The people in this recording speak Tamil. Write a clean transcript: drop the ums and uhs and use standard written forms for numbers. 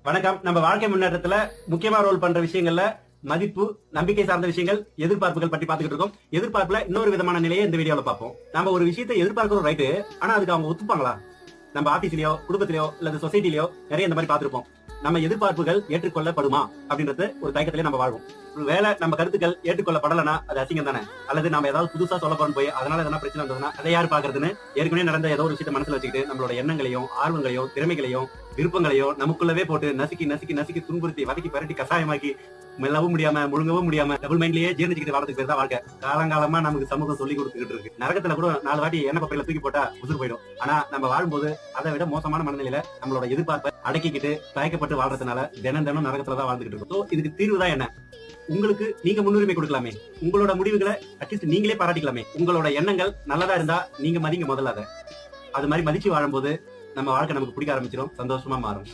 வணக்கம். நம்ம வாழ்க்கை முன்னேற்றத்துல முக்கியமா ரோல் பண்ற விஷயங்கள்ல மதிப்பு, நம்பிக்கை சார்ந்த விஷயங்கள், எதிர்பார்ப்புகள் பற்றி பாத்துக்கிட்டு இருக்கோம். எதிர்பார்ப்புல இன்னொரு விதமான நிலையை இந்த வீடியோல பார்ப்போம். நம்ம ஒரு விஷயத்தை எதிர்பார்க்கிறோம் ரைட்டு, ஆனா அதுக்கு அவங்க ஒத்துப்பாங்களா? நம்ம ஆபீஸ்லயோ, குடும்பத்திலயோ இல்ல சொசைட்டிலயோ நிறைய இந்த மாதிரி பாத்துருப்போம். நம்ம எதிர்பார்ப்புகள் ஏற்றுக்கொள்ளப்படுமா அப்படின்றது ஒரு தயக்கத்திலே நம்ம வாழ்வோம். வேலை நம்ம கருத்துக்கள் ஏற்றுக்கொள்ளப்படலனா அது அசிங்கம் தானே? அல்லது நம்ம ஏதாவது புதுசா சொல்ல போறோம் போய் அதனால எதனா பிரச்சனை வந்ததுன்னா அதை யார் பாக்குறதுன்னு ஏற்கனவே நடந்த ஏதோ ஒரு விஷயத்தை மனசுல வச்சுக்கிட்டு நம்மளோட எண்ணங்களையும் ஆர்வங்களையும் திறமைகளையும் விருப்பங்களையும் நமக்குள்ளவே போட்டு நசுக்கி நசுக்கி நசுக்கி துன்புறுத்தி வதக்கி பரட்டி கசாயமாக்கி மெல்லவும் முடியாம முழுங்கவும் முடியாம டபுள் மைண்ட்லயே ஜீர்ணிச்சுக்கிட்டு வாழ்றதுக்கு பேர் தான் வாழ்க்கை. காலங்காலமா நமக்கு சமூகம் சொல்லி கொடுத்துக்கிட்டு இருக்கு. நரகத்துல கூட 4 வாட்டி எண்ணெய் பப்பையில தூக்கி போட்டா உசுறு போயிடும். ஆனா நம்ம வாழும்போது அதை விட மோசமான மனநிலையில நம்மளோட எதிர்பார்ப்பை அடக்கிக்கிட்டு தயக்கப்பட்டு வாழ்றதுனால தினம் தினம் நரகத்துலதான் வாழ்ந்துகிட்டு இருக்கோம். இதுக்கு தீர்வு தான் என்ன? உங்களுக்கு நீங்க முன்னுரிமை கொடுக்கலாமே. உங்களோட முடிவுகளை அட்லீஸ்ட் நீங்களே பாராட்டிக்கலாமே. உங்களோட எண்ணங்கள் நல்லதா இருந்தா நீங்க மதிங்க முதல்ல. அது மாதிரி மதிச்சு வாழும்போது நம்ம வாழ்க்கை நமக்கு பிடிக்க ஆரம்பிச்சிடும், சந்தோஷமா மாறும்.